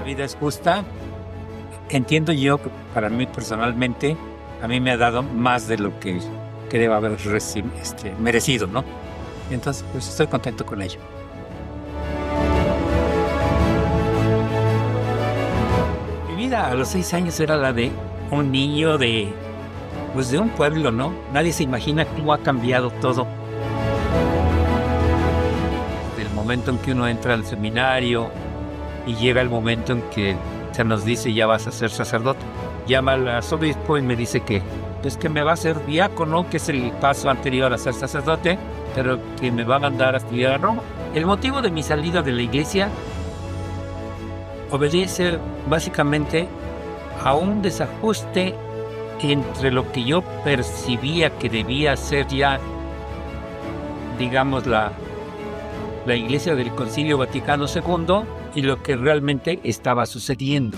vida es justa. Entiendo yo que para mí personalmente, a mí me ha dado más de lo que debe haber merecido, ¿no? Entonces, pues estoy contento con ello. Mi vida a los 6 años era la de un niño de un pueblo, ¿no? Nadie se imagina cómo ha cambiado todo. Desde el momento en que uno entra al seminario y llega el momento en que se nos dice ya vas a ser sacerdote. Llama al arzobispo y me dice que me va a ser diácono, que es el paso anterior a ser sacerdote, pero que me va a mandar a estudiar a Roma. El motivo de mi salida de la iglesia obedece básicamente a un desajuste entre lo que yo percibía que debía ser ya, digamos, la iglesia del Concilio Vaticano II y lo que realmente estaba sucediendo.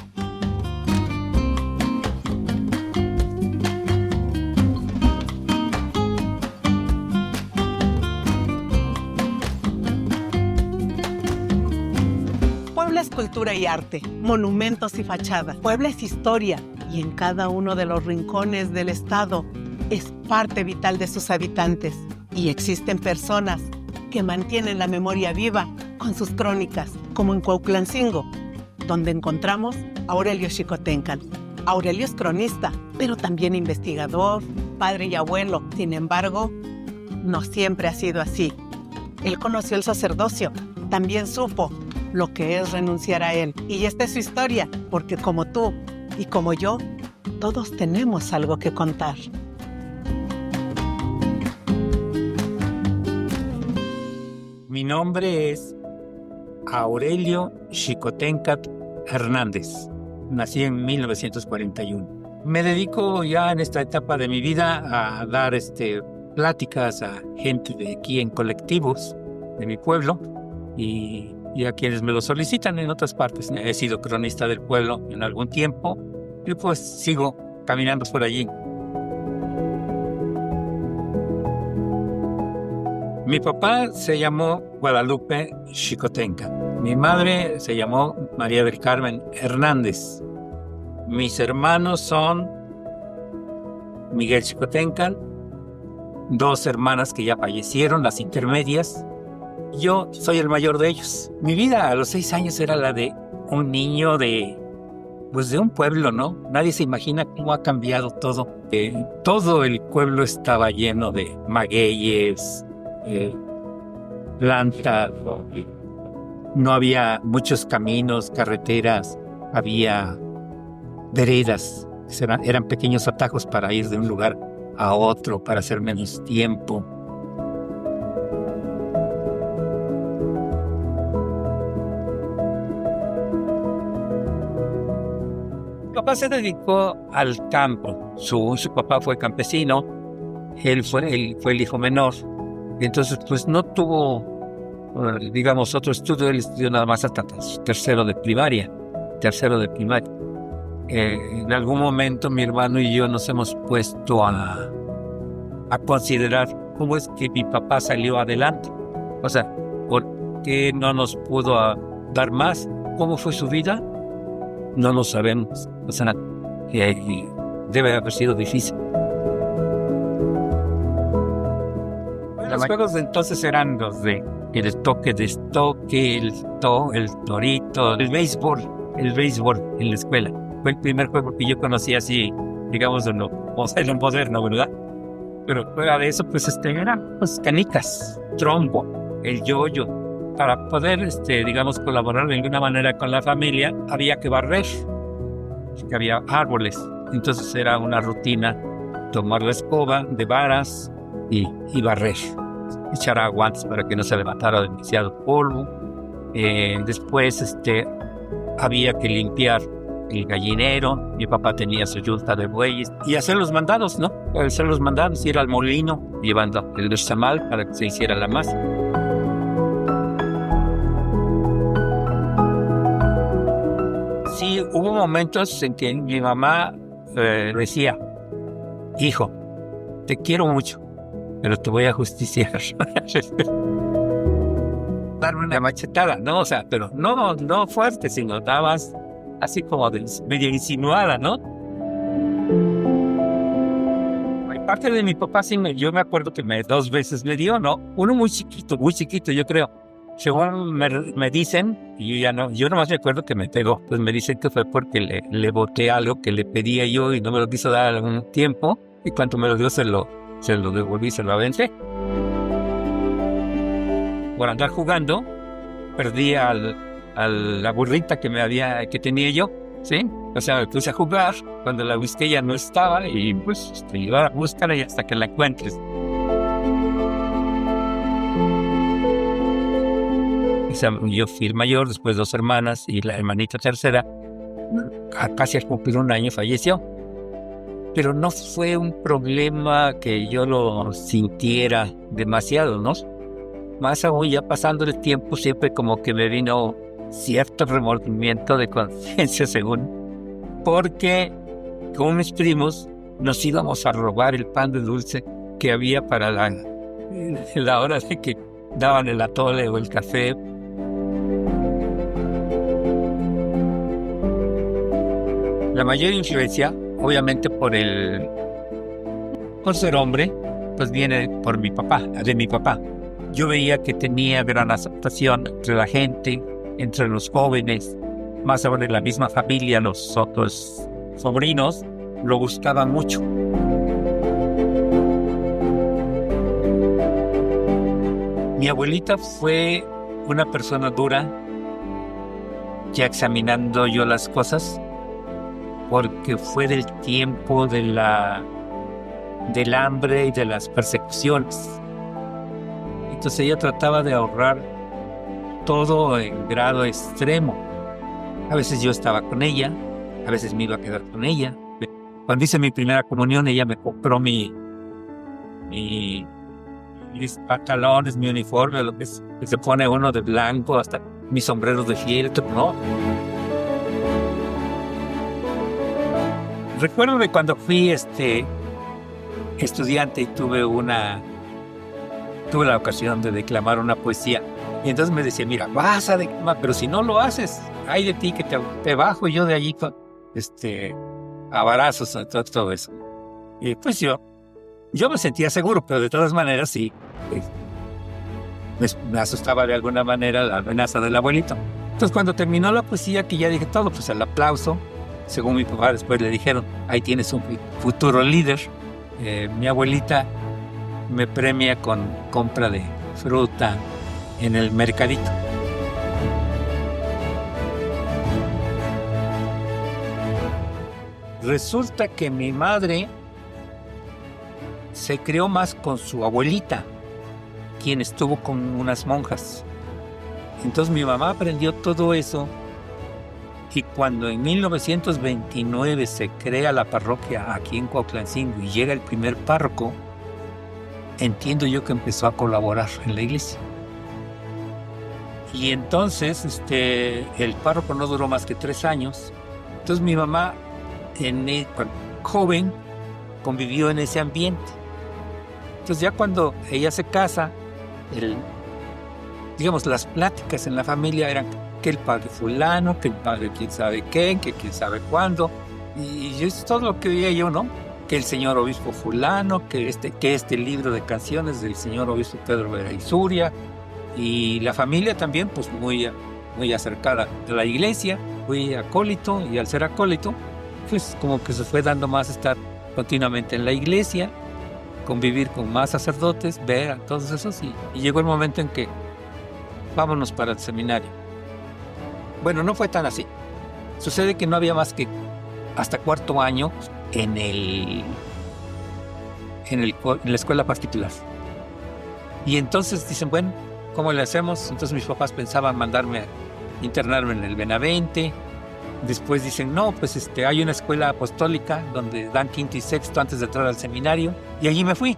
Puebla es cultura y arte, monumentos y fachadas. Puebla es historia y en cada uno de los rincones del estado es parte vital de sus habitantes. Y existen personas que mantienen la memoria viva con sus crónicas, como en Cuautlancingo, donde encontramos a Aurelio Xicoténcal. Aurelio es cronista, pero también investigador, padre y abuelo. Sin embargo, no siempre ha sido así. Él conoció el sacerdocio, también supo lo que es renunciar a él. Y esta es su historia, porque como tú y como yo, todos tenemos algo que contar. Mi nombre es Aurelio Xicoténcal Hernández. Nací en 1941. Me dedico ya en esta etapa de mi vida a dar pláticas a gente de aquí en colectivos de mi pueblo y a quienes me lo solicitan en otras partes. He sido cronista del pueblo en algún tiempo y pues sigo caminando por allí. Mi papá se llamó Guadalupe Xicoténcal. Mi madre se llamó María del Carmen Hernández. Mis hermanos son Miguel Xicoténcal, 2 hermanas que ya fallecieron, las intermedias. Yo soy el mayor de ellos. Mi vida a los 6 años era la de un niño de un pueblo, ¿no? Nadie se imagina cómo ha cambiado todo. Todo el pueblo estaba lleno de magueyes, plantas. No había muchos caminos, carreteras, había veredas. Eran pequeños atajos para ir de un lugar a otro, para hacer menos tiempo. Mi papá se dedicó al campo. Su papá fue campesino, él fue el hijo menor. Entonces, pues no tuvo, digamos, otro estudio. Él estudió nada más hasta tercero de primaria. En algún momento mi hermano y yo nos hemos puesto a considerar cómo es que mi papá salió adelante. O sea, ¿por qué no nos pudo dar más? ¿Cómo fue su vida? No lo sabemos. O sea, debe haber sido difícil. Los juegos de entonces eran los de el toque de estoque, el torito, el béisbol en la escuela. Fue el primer juego que yo conocí así, digamos, en lo moderno, ¿verdad? Pero fuera de eso, pues eran pues, canicas, trompo, el yoyo. Para poder, digamos, colaborar de alguna manera con la familia, había que barrer, que había árboles. Entonces era una rutina tomar la escoba de varas y barrer, echar agua antes para que no se levantara demasiado polvo. Después había que limpiar el gallinero. Mi papá tenía su yunta de bueyes y hacer los mandados, ¿no? Hacer los mandados, ir al molino llevando el nixtamal para que se hiciera la masa. Sí, hubo momentos en que mi mamá decía: hijo, te quiero mucho, pero te voy a justiciar. Darme una machetada, ¿no? O sea, pero no fuerte, sino dabas así como medio insinuada, ¿no? Parte de mi papá, sí, yo me acuerdo que 2 veces me dio, ¿no? Uno muy chiquito, yo creo. Según me dicen, y yo nomás me acuerdo que me pegó. Pues me dicen que fue porque le boté algo que le pedía yo y no me lo quiso dar algún tiempo. Y cuando me lo dio, se lo devolví, se lo aventé. Por andar jugando, perdí a la burrita que tenía yo, ¿sí? O sea, me puse a jugar, cuando la busqué ya no estaba y pues iba a buscarla y hasta que la encuentres. O sea, yo fui el mayor, después 2 hermanas y la hermanita tercera, casi al cumplir 1 año falleció. Pero no fue un problema que yo lo sintiera demasiado, ¿no? Más aún, ya pasando el tiempo, siempre como que me vino cierto remordimiento de conciencia, según, porque con mis primos nos íbamos a robar el pan de dulce que había para la hora de que daban el atole o el café. La mayor influencia, obviamente por ser hombre, pues viene de mi papá. Yo veía que tenía gran aceptación entre la gente, entre los jóvenes, más aún en la misma familia, los otros sobrinos lo buscaban mucho. Mi abuelita fue una persona dura, ya examinando yo las cosas, porque fue del tiempo del hambre y de las persecuciones. Entonces ella trataba de ahorrar todo en grado extremo. A veces yo estaba con ella, a veces me iba a quedar con ella. Cuando hice mi primera comunión, ella me compró mis pantalones, mi uniforme, lo que se pone uno de blanco, hasta mis sombreros de fieltro, ¿no? Recuerdo de cuando fui estudiante y tuve la ocasión de declamar una poesía. Y entonces me decía, mira, vas a declamar, pero si no lo haces, ay de ti que te bajo yo de allí con a varazos, todo eso. Y pues yo me sentía seguro, pero de todas maneras sí, me asustaba de alguna manera la amenaza del abuelito. Entonces cuando terminó la poesía, que ya dije todo, pues el aplauso, según mi papá después le dijeron, ahí tienes un futuro líder. Mi abuelita me premia con compra de fruta en el mercadito. Resulta que mi madre se crió más con su abuelita, quien estuvo con unas monjas. Entonces mi mamá aprendió todo eso, y cuando en 1929 se crea la parroquia aquí en Cuautlancingo y llega el primer párroco, entiendo yo que empezó a colaborar en la iglesia. Y entonces el párroco no duró más que 3 años. Entonces mi mamá, joven, convivió en ese ambiente. Entonces ya cuando ella se casa, las pláticas en la familia eran que el padre fulano, que el padre quién sabe qué, que quién sabe cuándo. Y es todo lo que veía yo, ¿no? Que el señor obispo fulano, que este libro de canciones del señor obispo Pedro Vera Isuria. Y la familia también, pues muy acercada a la iglesia. Fui acólito, y al ser acólito, pues como que se fue dando más estar continuamente en la iglesia, convivir con más sacerdotes, ver a todos esos, y llegó el momento en que vámonos para el seminario. Bueno, no fue tan así. Sucede que no había más que hasta 4º año en la escuela particular. Y entonces dicen, bueno, ¿cómo le hacemos? Entonces mis papás pensaban mandarme a internarme en el Benavente. Después dicen, no, pues hay una escuela apostólica donde dan 5º y 6º antes de entrar al seminario. Y allí me fui.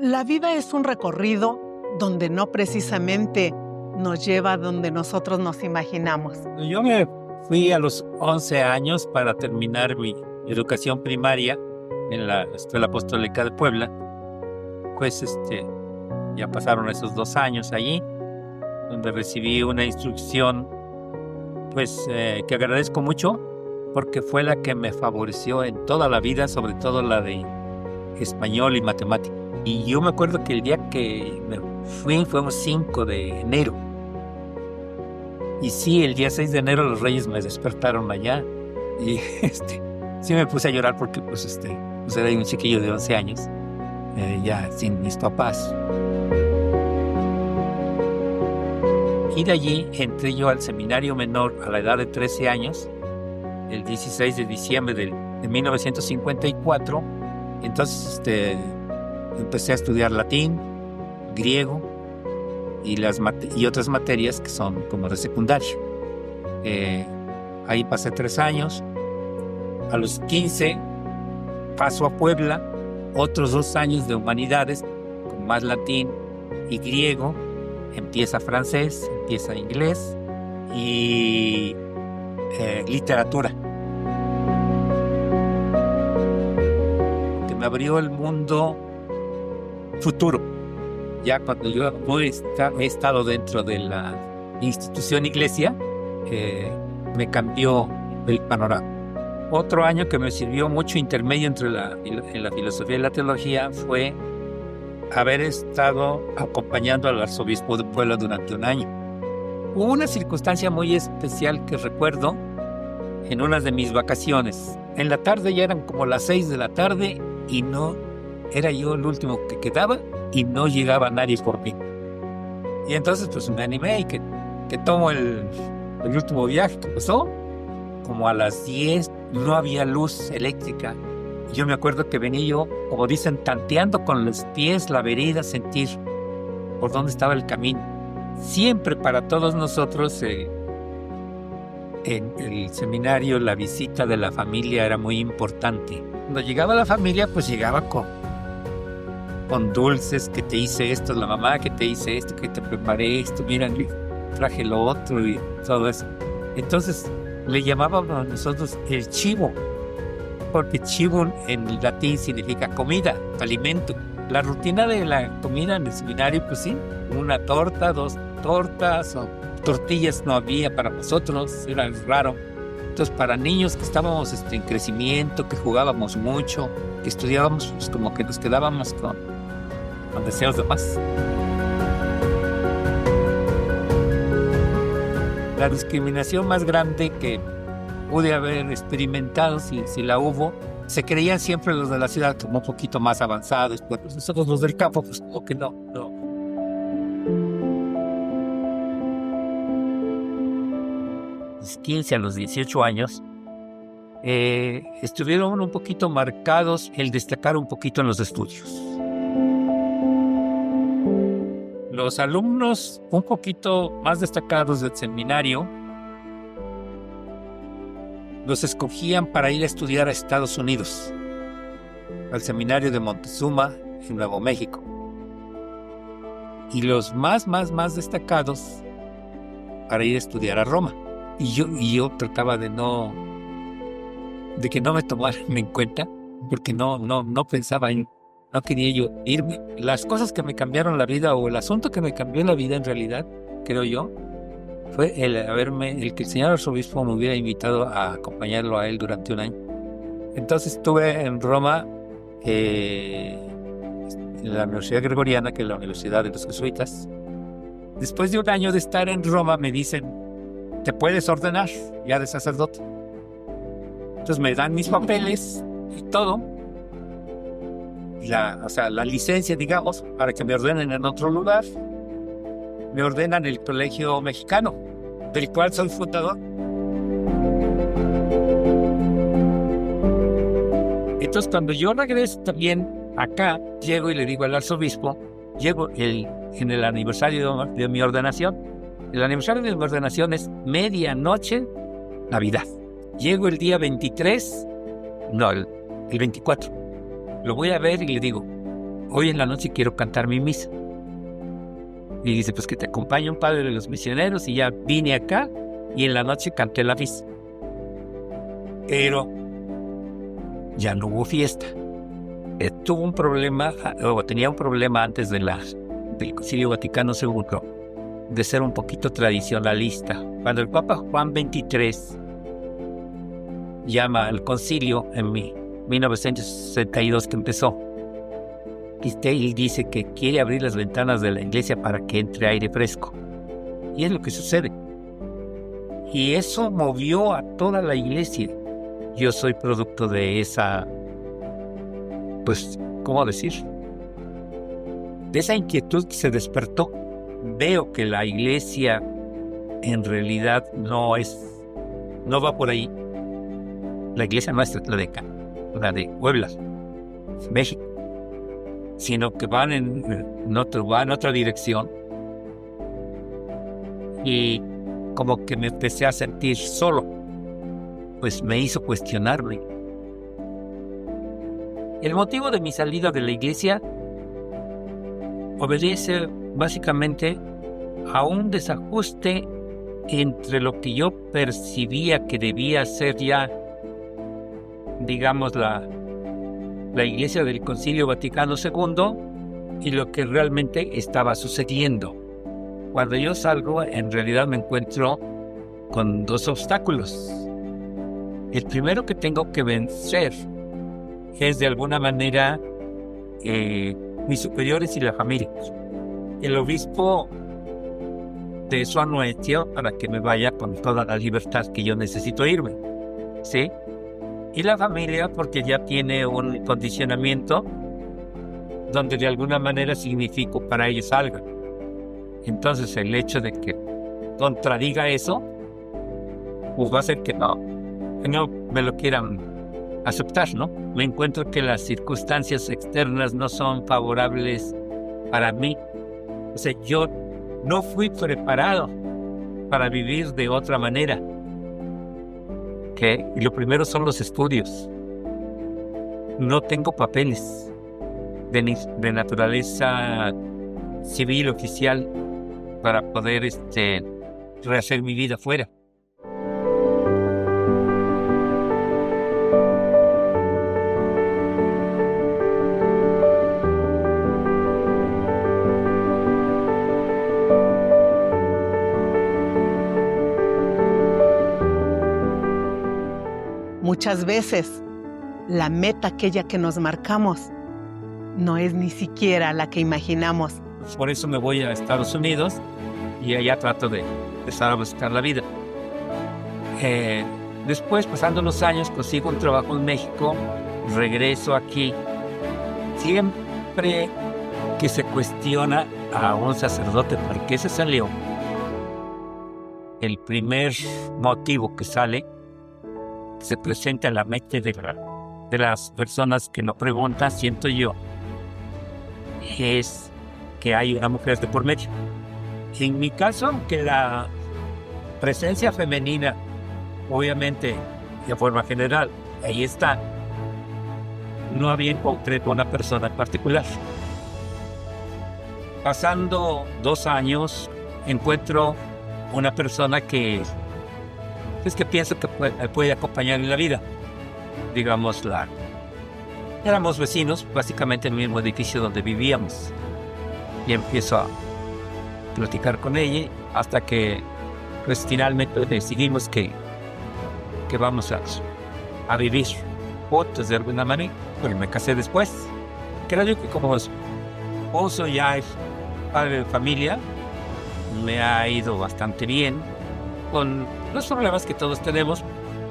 La vida es un recorrido donde no precisamente nos lleva donde nosotros nos imaginamos. Yo me fui a los 11 años para terminar mi educación primaria en la Escuela Apostólica de Puebla. Pues ya pasaron esos 2 años allí, donde recibí una instrucción pues que agradezco mucho, porque fue la que me favoreció en toda la vida, sobre todo la de español y matemática. Y yo me acuerdo que el día que me fui fue un 5 de enero. Y sí, el día 6 de enero los Reyes me despertaron allá. Y sí me puse a llorar porque pues era un chiquillo de 11 años, ya sin mis papás. Y de allí entré yo al seminario menor a la edad de 13 años, el 16 de diciembre de 1954. Entonces empecé a estudiar latín, griego y otras materias que son como de secundaria. Ahí pasé 3 años. A los 15 paso a Puebla, otros 2 años de humanidades, con más latín y griego. Empieza francés, empieza inglés y literatura. Que me abrió el mundo futuro. Ya cuando yo he estado dentro de la institución iglesia, me cambió el panorama. Otro año que me sirvió mucho intermedio entre en la filosofía y la teología fue haber estado acompañando al arzobispo de Puebla durante un año. Hubo una circunstancia muy especial que recuerdo en una de mis vacaciones. En la tarde ya eran como las 6 de la tarde y no era yo el último que quedaba y no llegaba nadie por mí. Y entonces pues me animé y que tomo el último viaje que pasó. Como a las 10 no había luz eléctrica. Yo me acuerdo que venía yo, como dicen, tanteando con los pies la vereda, sentir por dónde estaba el camino. Siempre para todos nosotros en el seminario la visita de la familia era muy importante. Cuando llegaba la familia, pues llegaba con dulces, que te hice esto, la mamá que te hice esto, que te preparé esto, mira, traje lo otro y todo eso. Entonces le llamábamos nosotros el chivo, porque chivo en latín significa comida, alimento. La rutina de la comida en el seminario, pues sí, una torta, 2 tortas, o tortillas no había para nosotros, era raro. Entonces, para niños que estábamos en crecimiento, que jugábamos mucho, que estudiábamos, pues como que nos quedábamos con deseos de más. La discriminación más grande que pude haber experimentado, si la hubo, se creían siempre los de la ciudad como un poquito más avanzados, pues nosotros los del campo, pues como que no. Los 15 a los 18 años estuvieron un poquito marcados el destacar un poquito en los estudios. Los alumnos un poquito más destacados del seminario los escogían para ir a estudiar a Estados Unidos, al seminario de Montezuma en Nuevo México. Y los más destacados para ir a estudiar a Roma. Y yo trataba de que no me tomaran en cuenta, porque no pensaba no quería yo irme. Las cosas que me cambiaron la vida, o el asunto que me cambió la vida en realidad, creo yo, fue el que el señor arzobispo me hubiera invitado a acompañarlo a él durante un año. Entonces estuve en Roma, en la Universidad Gregoriana, que es la Universidad de los Jesuitas. Después de un año de estar en Roma, me dicen, te puedes ordenar ya de sacerdote. Entonces me dan mis papeles y todo, la licencia, digamos, para que me ordenen en otro lugar. Me ordenan el Colegio Mexicano, del cual soy fundador. Entonces, cuando yo regreso también acá, llego y le digo al arzobispo, llego en el aniversario de mi ordenación. El aniversario de mi ordenación es medianoche, Navidad. Llego el día 23, el 24. Lo voy a ver y le digo, hoy en la noche quiero cantar mi misa. Y dice, pues que te acompañe un padre de los misioneros, y ya vine acá y en la noche canté la misa. Pero ya no hubo fiesta. Tuvo un problema, o tenía un problema antes del Concilio Vaticano II, de ser un poquito tradicionalista. Cuando el Papa Juan XXIII llama al concilio en 1962 que empezó, y dice que quiere abrir las ventanas de la iglesia para que entre aire fresco. Y es lo que sucede. Y eso movió a toda la iglesia. Yo soy producto de esa, pues, ¿cómo decir? De esa inquietud que se despertó. Veo que la iglesia en realidad no va por ahí. La iglesia nuestra, la de Puebla, México, sino que van en otra dirección. Y como que me empecé a sentir solo, pues me hizo cuestionarme. El motivo de mi salida de la iglesia obedece básicamente a un desajuste entre lo que yo percibía que debía ser ya, digamos, la iglesia del Concilio Vaticano II y lo que realmente estaba sucediendo. Cuando yo salgo, en realidad me encuentro con dos obstáculos. El primero que tengo que vencer es de alguna manera mis superiores y la familia. El obispo de su anuencia para que me vaya con toda la libertad que yo necesito irme, ¿sí? Y la familia porque ya tiene un condicionamiento donde de alguna manera significo para ellos algo. Entonces el hecho de que contradiga eso, pues va a hacer que no me lo quieran aceptar, ¿no? Me encuentro que las circunstancias externas no son favorables para mí. O sea, yo no fui preparado para vivir de otra manera. ¿Okay? Y lo primero son los estudios. No tengo papeles de naturaleza civil oficial para poder rehacer mi vida afuera. Muchas veces, la meta aquella que nos marcamos no es ni siquiera la que imaginamos. Por eso me voy a Estados Unidos y allá trato de empezar a buscar la vida. Después, pasando los años, consigo un trabajo en México, regreso aquí. Siempre que se cuestiona a un sacerdote por qué se salió, el primer motivo que se presenta en la mente de las personas que lo preguntan, siento yo, es que hay una mujer de por medio. En mi caso, aunque la presencia femenina, obviamente, de forma general, ahí está, no había en concreto una persona en particular. Pasando 2 años, encuentro una persona que pienso que puede acompañar en la vida. Digamos, éramos vecinos, básicamente en el mismo edificio donde vivíamos. Y empiezo a platicar con ella hasta que pues finalmente decidimos que vamos a vivir juntos de alguna manera. Pero me casé después. Creo yo que como esposo ya es padre de familia, me ha ido bastante bien con los problemas que todos tenemos.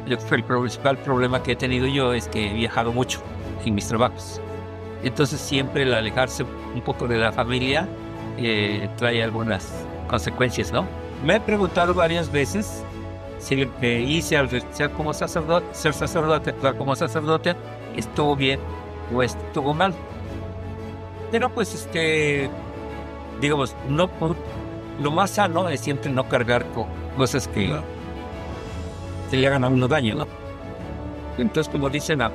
Yo creo que el principal problema que he tenido yo es que he viajado mucho en mis trabajos. Entonces siempre el alejarse un poco de la familia trae algunas consecuencias, ¿no? Me he preguntado varias veces si lo que hice al ser sacerdote, actuar como sacerdote, estuvo bien o estuvo mal. Pero pues digamos, lo más sano es siempre no cargar con cosas que se le hagan a uno daño, ¿no? Entonces, como dicen, a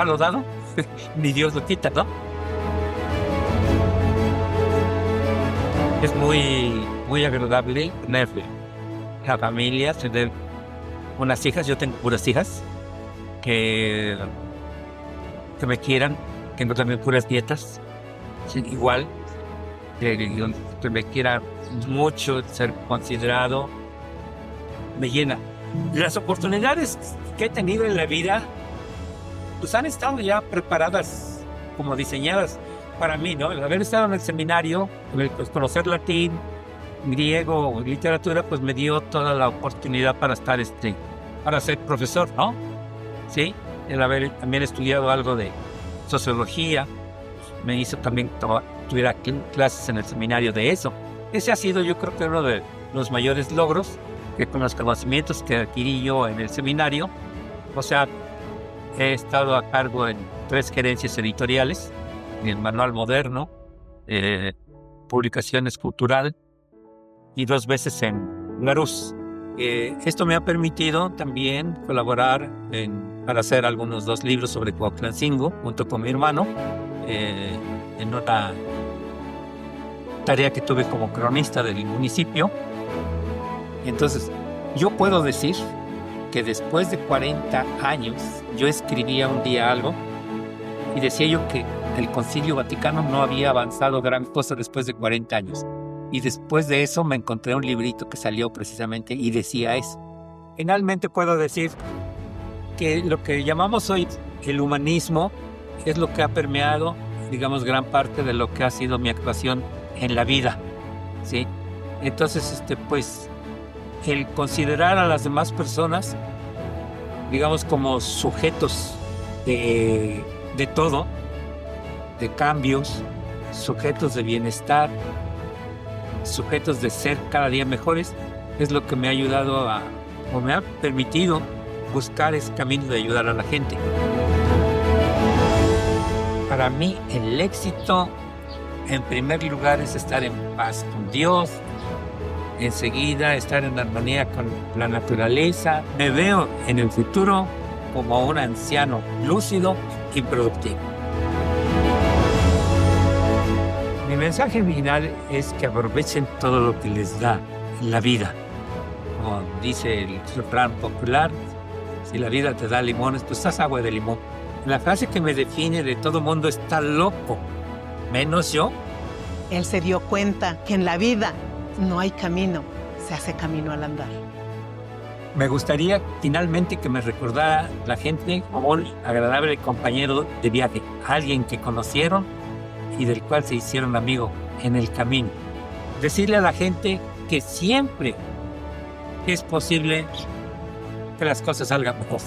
lo dado, ni Dios lo quita, ¿no? Es muy agradable tener la familia, tener unas hijas. Yo tengo puras hijas que me quieran, tengo también puras nietas, sí, igual, que me quiera mucho, ser considerado, me llena. Las oportunidades que he tenido en la vida, pues han estado ya preparadas, como diseñadas para mí, ¿no? El haber estado en el seminario, pues conocer latín, griego, literatura, pues me dio toda la oportunidad para estar, para ser profesor, ¿no? Sí, el haber también estudiado algo de sociología, me hizo también tuviera clases en el seminario de eso. Ese ha sido, yo creo que uno de los mayores logros, que con los conocimientos que adquirí yo en el seminario, o sea, he estado a cargo en 3 gerencias editoriales, en el Manual Moderno, Publicaciones Cultural, y 2 veces en Larus. Esto me ha permitido también colaborar para hacer algunos 2 libros sobre Cuautlancingo, junto con mi hermano, en una tarea que tuve como cronista del municipio. Entonces, yo puedo decir que después de 40 años, yo escribía un día algo y decía yo que el Concilio Vaticano no había avanzado gran cosa después de 40 años. Y después de eso me encontré un librito que salió precisamente y decía eso. Finalmente puedo decir que lo que llamamos hoy el humanismo es lo que ha permeado, digamos, gran parte de lo que ha sido mi actuación en la vida, ¿sí? Entonces, pues, el considerar a las demás personas, digamos, como sujetos de todo, de cambios, sujetos de bienestar, sujetos de ser cada día mejores, es lo que me ha ayudado o me ha permitido buscar ese camino de ayudar a la gente. Para mí, el éxito, en primer lugar, es estar en paz con Dios, enseguida estar en armonía con la naturaleza. Me veo en el futuro como un anciano lúcido y productivo. Mi mensaje final es que aprovechen todo lo que les da la vida. Como dice el refrán popular, si la vida te da limones, pues haz agua de limón. La frase que me define de todo mundo está loco, menos yo. Él se dio cuenta que en la vida no hay camino, se hace camino al andar. Me gustaría finalmente que me recordara la gente como un agradable compañero de viaje, alguien que conocieron y del cual se hicieron amigo en el camino. Decirle a la gente que siempre es posible que las cosas salgan mejor.